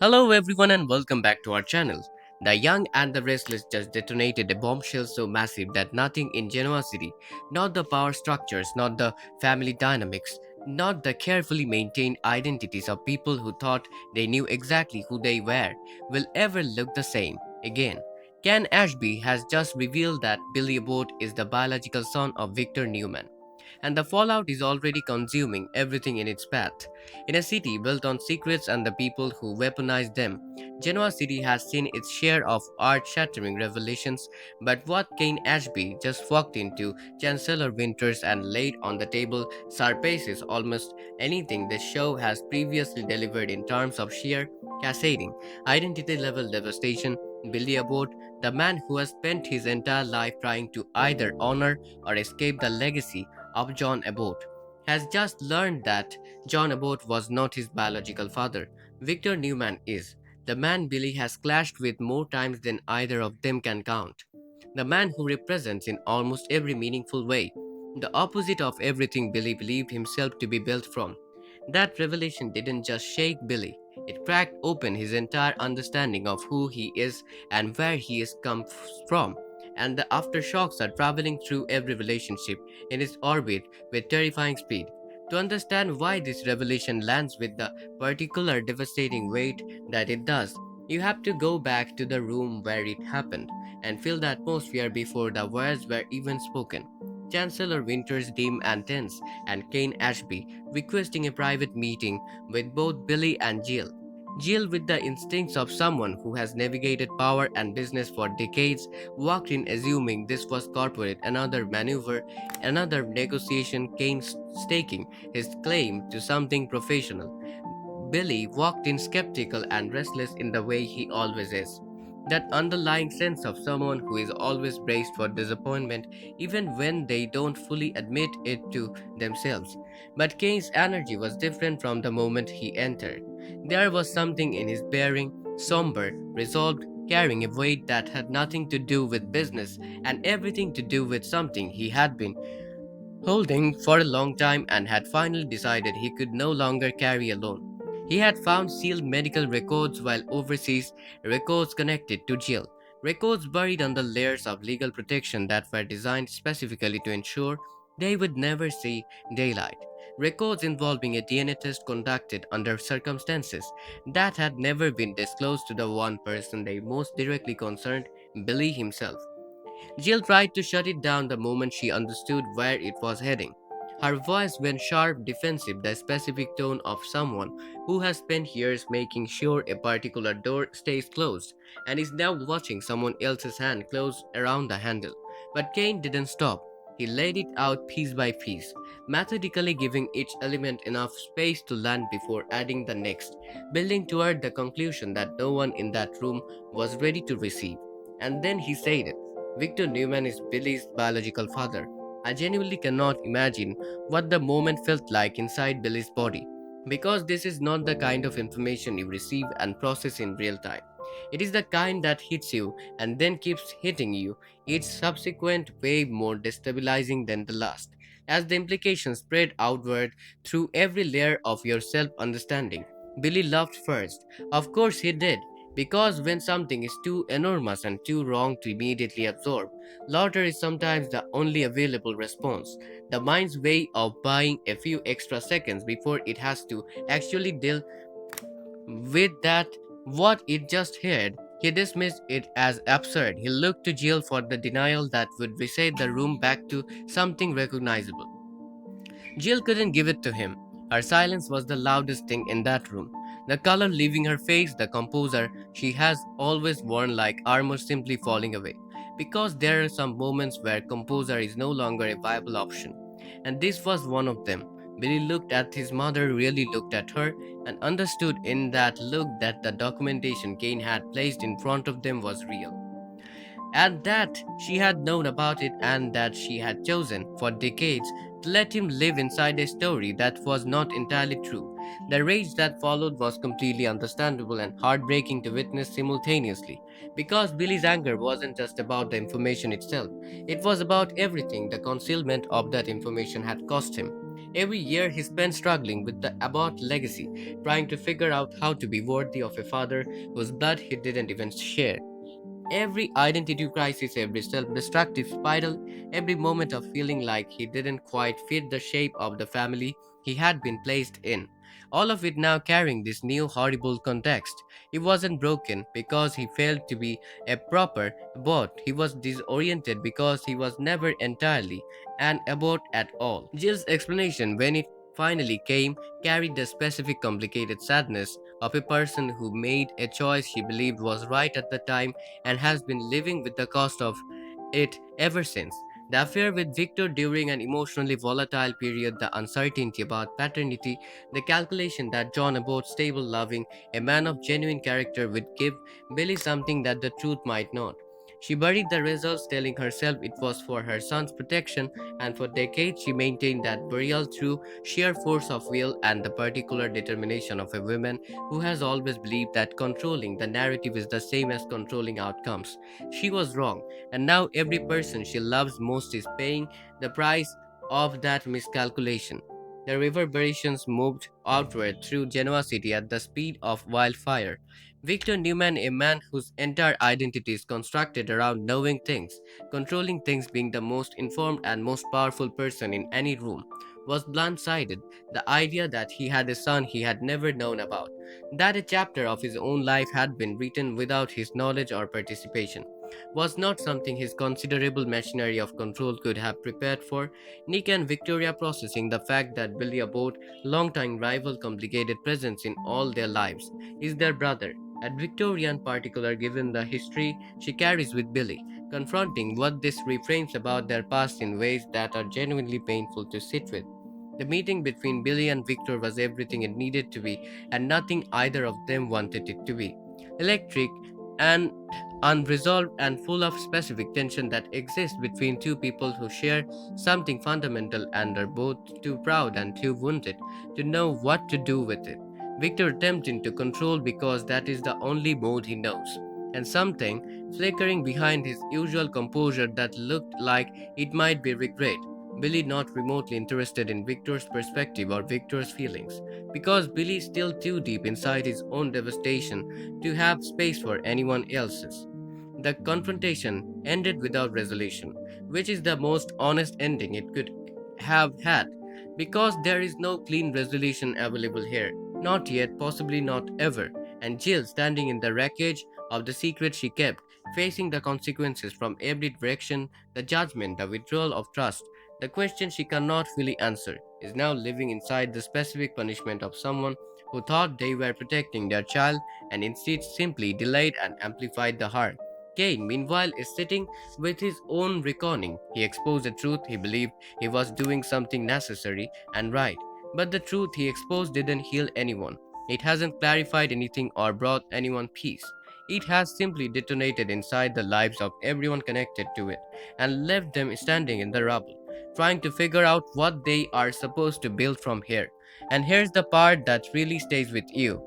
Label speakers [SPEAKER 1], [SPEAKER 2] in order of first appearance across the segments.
[SPEAKER 1] Hello, everyone, and welcome back to our channel. The Young and the Restless just detonated a bombshell so massive that nothing in Genoa City, not the power structures, not the family dynamics, not the carefully maintained identities of people who thought they knew exactly who they were, will ever look the same again. Ken Ashby has just revealed that Billy Abbott is the biological son of Victor Newman, and the fallout is already consuming everything in its path. In a city built on secrets and the people who weaponize them, Genoa City has seen its share of art shattering revelations, but what Kane Ashby just walked into Chancellor Winters and laid on the table surpasses almost anything the show has previously delivered in terms of sheer cascading, identity level devastation. Billy Abbott, the man who has spent his entire life trying to either honor or escape the legacy of John Abbott, has just learned that John Abbott was not his biological father. Victor Newman is. The man Billy has clashed with more times than either of them can count. The man who represents in almost every meaningful way the opposite of everything Billy believed himself to be built from. That revelation didn't just shake Billy, it cracked open his entire understanding of who he is and where he has come from. And the aftershocks are traveling through every relationship in its orbit with terrifying speed. To understand why this revelation lands with the particular devastating weight that it does, you have to go back to the room where it happened and feel the atmosphere before the words were even spoken. Chancellor Winters dim and tense, and Kane Ashby requesting a private meeting with both Billy and Jill. Jill, with the instincts of someone who has navigated power and business for decades, walked in assuming this was corporate, another maneuver, another negotiation, Kane staking his claim to something professional. Billy walked in skeptical and restless in the way he always is. That underlying sense of someone who is always braced for disappointment, even when they don't fully admit it to themselves. But Kane's energy was different from the moment he entered. There was something in his bearing, somber, resolved, carrying a weight that had nothing to do with business and everything to do with something he had been holding for a long time and had finally decided he could no longer carry alone. He had found sealed medical records while overseas, records connected to Jill, records buried under layers of legal protection that were designed specifically to ensure they would never see daylight. Records involving a DNA test conducted under circumstances that had never been disclosed to the one person they most directly concerned, Billy himself. Jill tried to shut it down the moment she understood where it was heading. Her voice went sharp, defensive, the specific tone of someone who has spent years making sure a particular door stays closed and is now watching someone else's hand close around the handle. But Kane didn't stop. He laid it out piece by piece, methodically giving each element enough space to land before adding the next, building toward the conclusion that no one in that room was ready to receive. And then he said it. Victor Newman is Billy's biological father. I genuinely cannot imagine what the moment felt like inside Billy's body, because this is not the kind of information you receive and process in real time. It is the kind that hits you and then keeps hitting you, each subsequent wave more destabilizing than the last, as the implications spread outward through every layer of your self understanding. Billy laughed first. Of course he did. Because when something is too enormous and too wrong to immediately absorb, laughter is sometimes the only available response. The mind's way of buying a few extra seconds before it has to actually deal with that what it just heard. He dismissed it as absurd. He looked to Jill for the denial that would reset the room back to something recognizable. Jill couldn't give it to him. Her silence was the loudest thing in that room. The color leaving her face, the composure she has always worn like armor simply falling away. Because there are some moments where composure is no longer a viable option. And this was one of them. Billy looked at his mother, really looked at her, and understood in that look that the documentation Kane had placed in front of them was real, and that she had known about it and that she had chosen, for decades, to let him live inside a story that was not entirely true. The rage that followed was completely understandable and heartbreaking to witness simultaneously, because Billy's anger wasn't just about the information itself, it was about everything the concealment of that information had cost him. Every year he spent struggling with the Abbott legacy, trying to figure out how to be worthy of a father whose blood he didn't even share. Every identity crisis, every self destructive spiral, every moment of feeling like he didn't quite fit the shape of the family he had been placed in. All of it now carrying this new horrible context. He wasn't broken because he failed to be a proper abbot. He was disoriented because he was never entirely an abbot at all. Jill's explanation, when it finally came, carried the specific complicated sadness of a person who made a choice she believed was right at the time and has been living with the cost of it ever since. The affair with Victor during an emotionally volatile period, the uncertainty about paternity, the calculation that John, about stable, loving, a man of genuine character, would give Billy something that the truth might not. She buried the results, telling herself it was for her son's protection, and for decades she maintained that burial through sheer force of will and the particular determination of a woman who has always believed that controlling the narrative is the same as controlling outcomes. She was wrong, and now every person she loves most is paying the price of that miscalculation. The reverberations moved outward through Genoa City at the speed of wildfire. Victor Newman, a man whose entire identity is constructed around knowing things, controlling things, being the most informed and most powerful person in any room, was blindsided. The idea that he had a son he had never known about, that a chapter of his own life had been written without his knowledge or participation, was not something his considerable machinery of control could have prepared for. Nick and Victoria, processing the fact that Billy Abbott, longtime rival, complicated presence in all their lives, is their brother. At Victoria in particular, given the history she carries with Billy, confronting what this reframes about their past in ways that are genuinely painful to sit with. The meeting between Billy and Victor was everything it needed to be, and nothing either of them wanted it to be. Electric and unresolved and full of specific tension that exists between two people who share something fundamental and are both too proud and too wounded to know what to do with it. Victor attempting to control because that is the only mode he knows, and something flickering behind his usual composure that looked like it might be regret. Billy not remotely interested in Victor's perspective or Victor's feelings, because Billy is still too deep inside his own devastation to have space for anyone else's. The confrontation ended without resolution, which is the most honest ending it could have had, because there is no clean resolution available here. Not yet, possibly not ever. And Jill, standing in the wreckage of the secret she kept, facing the consequences from every direction, the judgment, the withdrawal of trust, the question she cannot fully answer, is now living inside the specific punishment of someone who thought they were protecting their child and instead simply delayed and amplified the harm. Kane, meanwhile, is sitting with his own reckoning. He exposed the truth he believed he was doing something necessary and right. But the truth he exposed didn't heal anyone. It hasn't clarified anything or brought anyone peace. It has simply detonated inside the lives of everyone connected to it and left them standing in the rubble, trying to figure out what they are supposed to build from here. And here's the part that really stays with you.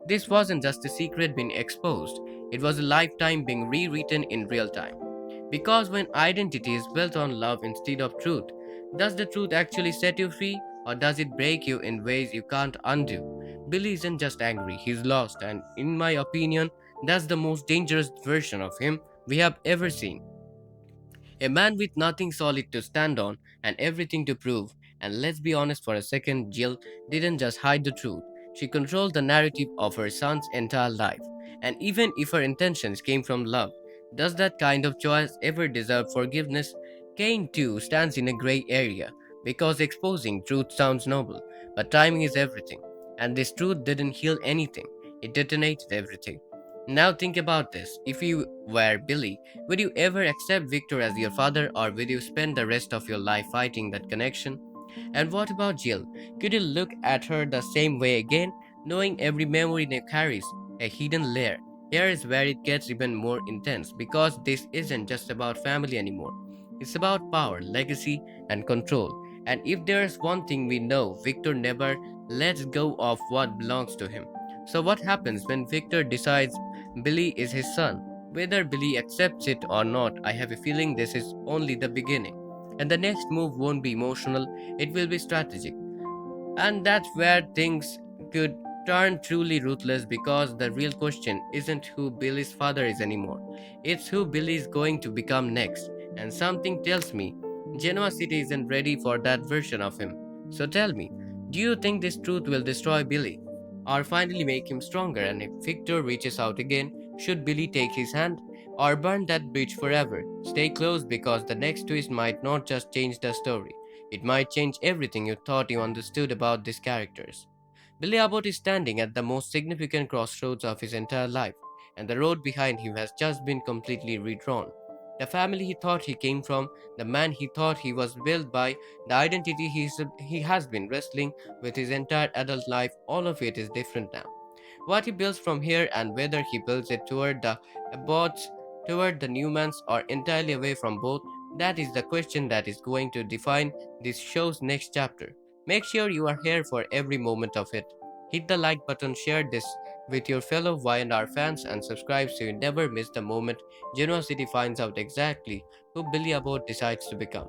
[SPEAKER 1] This wasn't just a secret being exposed, it was a lifetime being rewritten in real time. Because when identity is built on love instead of truth, does the truth actually set you free, or does it break you in ways you can't undo? Billy isn't just angry, he's lost, and in my opinion, that's the most dangerous version of him we have ever seen. A man with nothing solid to stand on and everything to prove. And let's be honest for a second, Jill didn't just hide the truth. She controlled the narrative of her son's entire life. And even if her intentions came from love, does that kind of choice ever deserve forgiveness? Kane too stands in a gray area because exposing truth sounds noble, but timing is everything. And this truth didn't heal anything, it detonated everything. Now think about this. If you were Billy, would you ever accept Victor as your father, or would you spend the rest of your life fighting that connection? And what about Jill? Could you look at her the same way again, knowing every memory they carries a hidden layer? Here is where it gets even more intense, because this isn't just about family anymore. It's about power, legacy, and control. And if there's one thing we know, Victor never lets go of what belongs to him. So, what happens when Victor decides Billy is his son? Whether Billy accepts it or not, I have a feeling this is only the beginning. And the next move won't be emotional, it will be strategic. And that's where things could turn truly ruthless because the real question isn't who Billy's father is anymore. It's who Billy is going to become next. And something tells me Genoa City isn't ready for that version of him. So tell me, do you think this truth will destroy Billy? Or finally make him stronger? And if Victor reaches out again, should Billy take his hand? Or burn that bridge forever? Stay close because the next twist might not just change the story. It might change everything you thought you understood about these characters. Billy Abbott is standing at the most significant crossroads of his entire life, and the road behind him has just been completely redrawn. The family he thought he came from, the man he thought he was built by, the identity he has been wrestling with his entire adult life, all of it is different now. What he builds from here and whether he builds it toward the Abbots, toward the Newmans, or entirely away from both, that is the question that is going to define this show's next chapter. Make sure you are here for every moment of it. Hit the like button, share this with your fellow Y&R fans, and subscribe so you never miss the moment Genoa City finds out exactly who Billy Abbott decides to become.